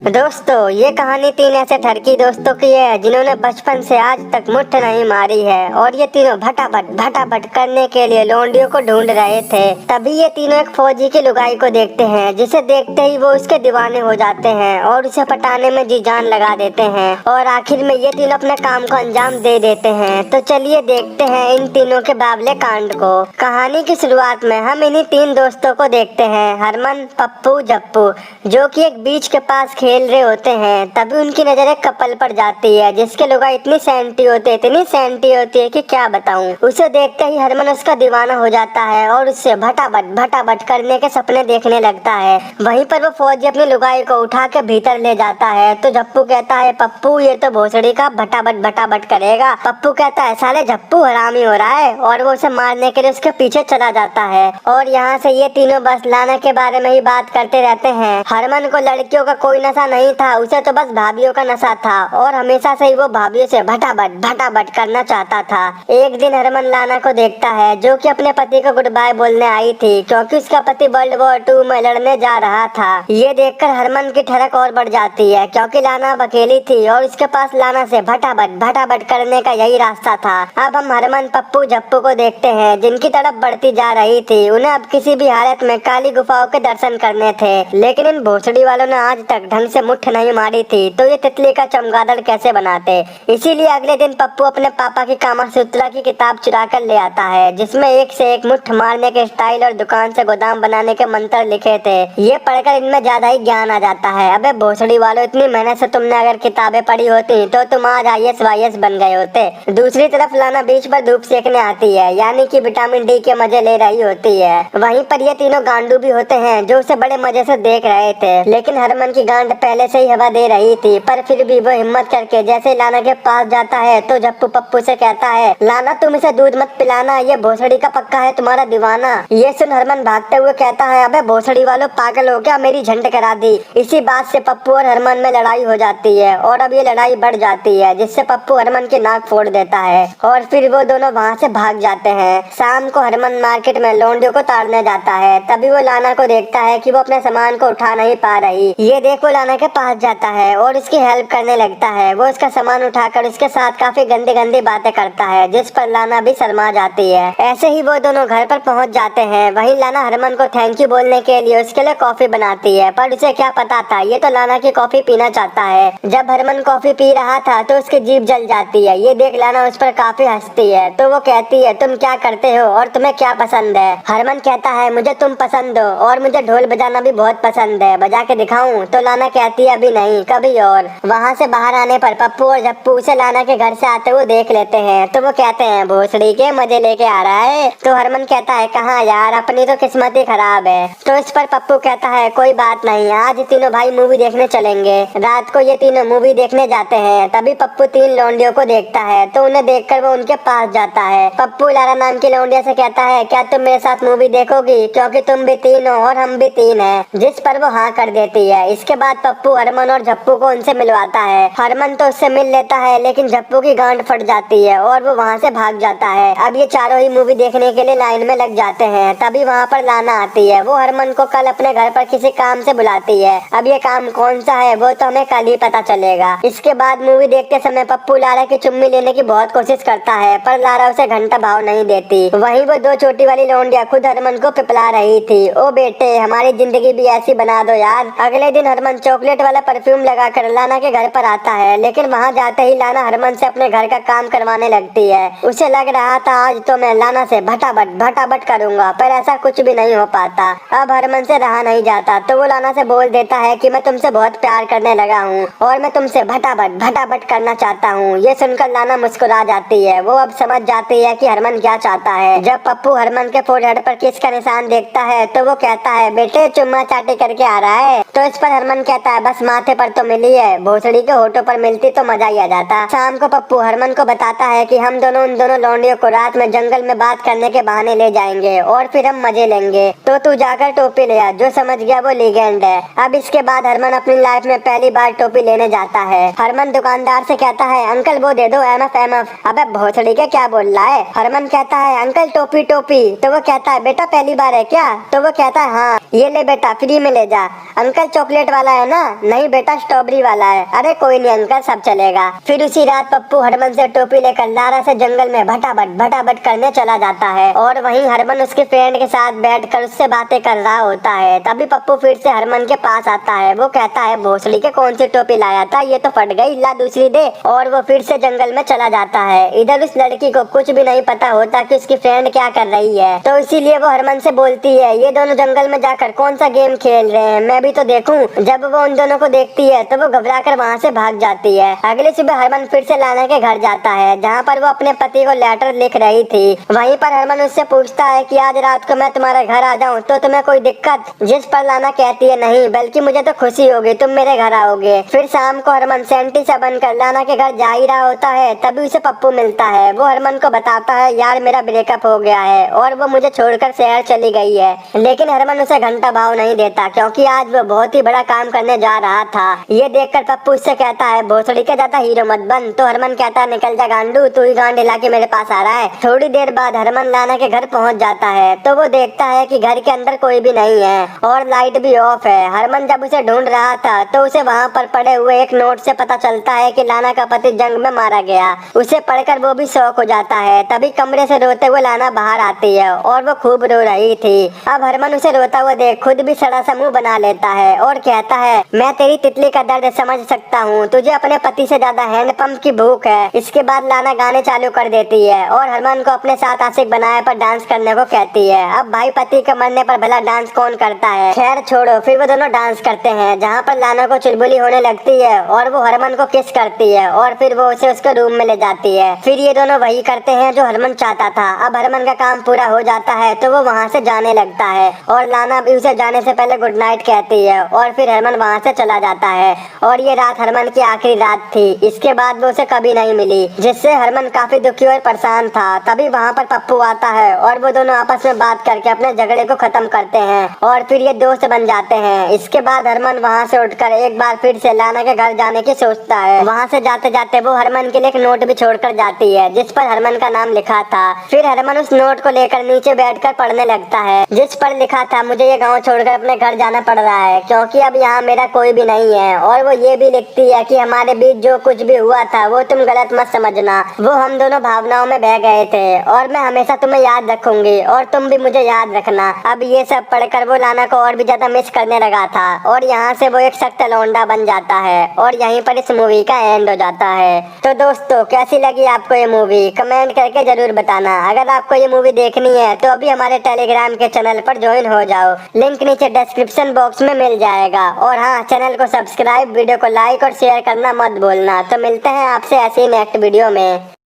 दोस्तों, ये कहानी तीन ऐसे ठरकी दोस्तों की है जिन्होंने बचपन से आज तक मुट्ठ नहीं मारी है और ये तीनों भटाभट करने के लिए लोंडियों को ढूंढ रहे थे। तभी ये तीनों एक फौजी की लुगाई को देखते हैं जिसे देखते ही वो उसके दीवाने हो जाते हैं और उसे पटाने में जी जान लगा देते हैं और आखिर में ये तीनों अपने काम को अंजाम दे देते हैं। तो चलिए देखते हैं इन तीनों के बावले कांड को। कहानी की शुरुआत में हम इन्हीं तीन दोस्तों को देखते हैं, हरमन, पप्पू, जप्पू, जो कि एक बीच के पास खेल रहे होते हैं। तभी उनकी नजर एक कपल पर जाती है जिसके लोग इतनी सेंटी होती है कि क्या बताऊं। उसे देखते ही हरमन उसका दीवाना हो जाता है और उससे भटाभट करने के सपने देखने लगता है। वहीं पर वो फौजी अपनी लुगाई को उठा के भीतर ले जाता है तो जप्पू कहता है, पप्पू ये तो भोसड़ी का भटाभट करेगा। पप्पू कहता है, साले जप्पू हरामी हो रहा है, और वो उसे मारने के लिए उसके पीछे चला जाता है। और यहाँ से ये तीनों बस लाना के बारे में ही बात करते रहते हैं। हरमन को लड़कियों का कोई नशा नहीं था, उसे तो बस भाभीियों का नशा था और हमेशा से ही वो भाभीियों से भटाभट करना चाहता था। एक दिन हरमन लाना को देखता है जो कि अपने पति को गुड बाय बोलने आई थी क्योंकि उसका पति वर्ल्ड वॉर 2 में लड़ने जा रहा था। ये देखकर हरमन की ठरक और बढ़ जाती है क्योंकि लाना अब अकेली थी और उसके पास लाना से भटाभट करने का यही रास्ता था। अब हम हरमन, पप्पू, जप्पू को देखते हैं जिनकी तरफ बढ़ती जा रही थी। उन्हें अब किसी भी हालत में काली गुफाओं के दर्शन करने थे, लेकिन इन भोसड़ी वालों ने आज तक ढंग से मुट्ठ नहीं मारी थी तो ये तितली का चमगादड़ कैसे बनाते। इसीलिए अगले दिन पप्पू अपने पापा की कामासूत्रा की किताब चुरा कर ले आता है जिसमें एक से एक मुट्ठ मारने के स्टाइल और दुकान से गोदाम बनाने के मंत्र लिखे थे। ये पढ़कर इनमें ज्यादा ही ज्ञान आ जाता है। अबे भोसड़ी वालों, इतनी मेहनत से तुमने अगर किताबें पढ़ी होती तो तुम आज IAS बन गए होते। दूसरी तरफ लाना बीच पर धूप सेकने आती है, यानी कि विटामिन डी के मजे ले रही होती है। वहीं पर ये तीनों गांडू भी होते हैं जो उसे बड़े मजे से देख रहे थे, लेकिन हरमन की गांड पहले से ही हवा दे रही थी। पर फिर भी वो हिम्मत करके जैसे लाना के पास जाता है तो जप्पू पप्पू से कहता है, लाना तुम इसे दूध मत पिलाना, ये भोसड़ी का पक्का है तुम्हारा दीवाना। ये सुन हरमन भागते हुए कहता है, अबे भोसड़ी वालों, पागल हो क्या, मेरी झंड करा दी। इसी बात से पप्पू और हरमन में लड़ाई हो जाती है और अब ये लड़ाई बढ़ जाती है जिससे पप्पू हरमन की नाक फोड़ देता है और फिर वो दोनों वहाँ से भाग जाते हैं। शाम को हरमन मार्केट में लोंडियों को ताड़ने जाता है। तभी वो लाना को देखता है कि वो अपने सामान को उठा नहीं पा रही। ये देख वो लाना के पास जाता है और उसकी हेल्प करने लगता है। वो उसका सामान उठाकर उसके साथ काफी गंदी बातें करता है जिस पर लाना भी शर्मा जाती है। ऐसे ही वो दोनों घर पर पहुंच जाते हैं। वहीं लाना हरमन को थैंक यू बोलने के लिए उसके लिए कॉफी बनाती है, पर उसे क्या पता था ये तो लाना की कॉफी पीना चाहता है। जब हरमन कॉफी पी रहा था तो उसकी जीभ जल जाती है। ये देख लाना उस पर काफी हंसती है तो वो कहती है, तुम क्या करते हो और तुम्हें क्या पसंद है। हरमन कहता है, मुझे तुम पसंद हो और मुझे ढोल बजाना भी बहुत पसंद है, बजा के दिखाऊं। तो लाना कहती है, अभी नहीं, कभी और। वहाँ से बाहर आने पर पप्पू और जप्पू उसे लाना के घर से आते हुए देख लेते हैं तो वो कहते हैं, भोसड़ी के मजे लेके आ रहा है। तो हरमन कहता है, कहाँ यार, अपनी तो किस्मत ही खराब है। तो इस पर पप्पू कहता है, कोई बात नहीं, आज तीनों भाई मूवी देखने चलेंगे। रात को ये तीनों मूवी देखने जाते हैं। तभी पप्पू तीन लौंडियों को देखता है तो उन्हें देखकर वो उनके पास जाता है। पप्पू लारा नाम की लौंडिया से कहता है, क्या तुम मेरे साथ मूवी देखोगी, क्योंकि तुम भी तीन हो और हम भी तीन हैं। जिस पर वो हाँ कर देती है। इसके बाद पप्पू हरमन और जप्पू को उनसे मिलवाता है। हरमन तो उससे मिल लेता है लेकिन जप्पू की गांड फट जाती है और वो वहाँ से भाग जाता है। अब ये चारों ही मूवी देखने के लिए लाइन में लग जाते हैं। तभी वहाँ पर लाना आती है। वो हरमन को कल अपने घर पर किसी काम से बुलाती है। अब ये काम कौन सा है वो तो हमें कल ही पता चलेगा। इसके बाद मूवी देखते समय पप्पू लारा की चुम्मी लेने की बहुत कोशिश करता है पर लारा उसे घंटा भाव नहीं देती। वहीं वो दो छोटी वाली लौंडिया खुद हरमन को पिपला रही थी, ओ बेटे हमारी जिंदगी भी ऐसी बना दो यार। अगले दिन हरमन चॉकलेट वाला परफ्यूम लगाकर लाना के घर पर आता है, लेकिन वहाँ जाते ही लाना हरमन से अपने घर का काम करवाने लगती है। उसे लग रहा था आज तो मैं लाना से भटाभट करूंगा, पर ऐसा कुछ भी नहीं हो पाता। अब हरमन से रहा नहीं जाता तो वो लाना से बोल देता है कि मैं तुमसे बहुत प्यार करने लगा हूँ और मैं तुमसे भटाभट करना चाहता हूँ। ये सुनकर लाना मुस्कुरा जाती है। वो अब समझ जाती है कि हरमन क्या चाहता है। जब पप्पू हरमन के फोरहेड पर किस का निशान देखता है तो वो कहता है, बेटे चुम्मा चाटी करके आ रहा है। तो इस पर हरमन कहता है, बस माथे पर तो मिली है, भोसड़ी के होठों पर मिलती तो मजा ही आ जाता। शाम को पप्पू हरमन को बताता है कि हम दोनों उन दोनों लौंडियों को रात में जंगल में बात करने के बहाने ले जाएंगे और फिर हम मजे लेंगे। तो तू जाकर टोपी ले आ, जो समझ गया वो लीगेंड है। अब इसके बाद हरमन अपनी लाइफ में पहली बार टोपी लेने जाता है। हरमन दुकानदार से कहता है, अंकल वो दे दो MF। अबे भोसड़ी के क्या बोल रहा है। हरमन कहता है, अंकल टोपी। तो वो कहता है, बेटा पहली बार है क्या। तो वो कहता है, हाँ ये ले बेटा, फ्री में ले जा। अंकल चॉकलेट वाला ना? नहीं बेटा, स्ट्रॉबेरी वाला है। अरे कोई नहीं अंकल, सब चलेगा। फिर उसी रात पप्पू हरमन से टोपी लेकर लारा से जंगल में भटाभट करने चला जाता है और वहीं हरमन उसके फ्रेंड के साथ बैठकर उससे बातें कर रहा होता है। तभी पप्पू फिर से हरमन के पास आता है। वो कहता है, भोसड़ी के कौन सी टोपी लाया था, ये तो फट गई, ला दूसरी दे। और वो फिर से जंगल में चला जाता है। इधर उस लड़की को कुछ भी नहीं पता होता कि उसकी फ्रेंड क्या कर रही है, तो इसीलिए वो हरमन से बोलती है, ये दोनों जंगल में जाकर कौन सा गेम खेल रहे हैं, मैं भी तो देखूं। जब वो उन दोनों को देखती है तो वो घबरा कर वहाँ से भाग जाती है। अगली सुबह हरमन फिर से लाना के घर जाता है, जहाँ पर वो अपने पति को लेटर लिख रही थी। वहीं पर हरमन उससे पूछता है कि आज रात को मैं तुम्हारे घर आ जाऊं तो तुम्हें कोई दिक्कत? जिस पर लाना कहती है, नहीं, बल्कि मुझे तो खुशी होगी, तुम मेरे घर आओगे। फिर शाम को हरमन सेंटी से बनकर लाना के घर जा ही रहा होता है, तभी उसे पप्पू मिलता है। वो हरमन को बताता है, यार मेरा ब्रेकअप हो गया है और वो मुझे छोड़कर शहर चली गई है। लेकिन हरमन उसे घंटा भाव नहीं देता, क्योंकि आज वो बहुत ही बड़ा काम करने जा रहा था। ये देखकर पप्पू उससे कहता है, भोसड़ी के ज्यादा हीरो मत बन। तो हरमन कहता है, निकल जा गांडू, तू ही गांड हिला के मेरे पास आ रहा है। थोड़ी देर बाद हरमन लाना के घर पहुंच जाता है तो वो देखता है कि घर के अंदर कोई भी नहीं है और लाइट भी ऑफ है। हरमन जब उसे ढूंढ रहा था तो उसे वहाँ पर पड़े हुए एक नोट से पता चलता है कि लाना का पति जंग में मारा गया। उसे पढ़कर वो भी शौक हो जाता है। तभी कमरे से रोते हुए लाना बाहर आती है और वो खूब रो रही थी। अब हरमन उसे रोता हुआ देख खुद भी सड़ा सा मुंह बना लेता है और कहता है, मैं तेरी तितली का दर्द समझ सकता हूँ, तुझे अपने पति से ज्यादा हैंडपंप की भूख है। इसके बाद लाना गाने चालू कर देती है और हरमन को अपने साथ आशिक बनाए पर डांस करने को कहती है। अब भाई पति के मरने पर भला डांस कौन करता है, खैर छोड़ो। फिर वो दोनों डांस करते हैं, जहाँ पर लाना को चुलबुली होने लगती है और वो हरमन को किस करती है और फिर वो उसे उसके रूम में ले जाती है। फिर ये दोनों वही करते हैं जो हरमन चाहता था। अब हरमन का काम पूरा हो जाता है तो वो वहाँ से जाने लगता है और लाना भी उसे जाने से पहले गुड नाइट कहती है और फिर हरमन वहाँ से चला जाता है। और ये रात हरमन की आखिरी रात थी। इसके बाद वो उसे कभी नहीं मिली, जिससे हरमन काफी दुखी और परेशान था। तभी वहाँ पर पप्पू आता है और वो दोनों आपस में बात करके अपने झगड़े को खत्म करते हैं और फिर ये दोस्त बन जाते हैं। इसके बाद हरमन वहाँ से उठकर एक बार फिर से लाना के घर जाने की सोचता है। वहाँ से जाते जाते वो हरमन के लिए एक नोट भी छोड़कर जाती है, जिस पर हरमन का नाम लिखा था। फिर हरमन उस नोट को लेकर नीचे बैठकर पढ़ने लगता है, जिस पर लिखा था, मुझे ये गाँव छोड़कर अपने घर जाना पड़ रहा है क्योंकि अब यहाँ मेरा कोई भी नहीं है। और वो ये भी लिखती है कि हमारे बीच जो कुछ भी हुआ था वो तुम गलत मत समझना, वो हम दोनों भावनाओं में बह गए थे और मैं हमेशा तुम्हें याद रखूंगी और तुम भी मुझे याद रखना। अब ये सब पढ़कर वो लाना को और भी ज्यादा मिस करने लगा था और यहाँ से वो एक सख्त लौंडा बन जाता है और यहीं पर इस मूवी का एंड हो जाता है। तो दोस्तों, कैसी लगी आपको ये मूवी, कमेंट करके जरूर बताना। अगर आपको ये मूवी देखनी है तो अभी हमारे टेलीग्राम के चैनल पर ज्वाइन हो जाओ, लिंक नीचे डिस्क्रिप्शन बॉक्स में मिल जाएगा। और हाँ, चैनल को सब्सक्राइब, वीडियो को लाइक और शेयर करना मत भूलना। तो मिलते हैं आपसे ऐसी नेक्स्ट वीडियो में।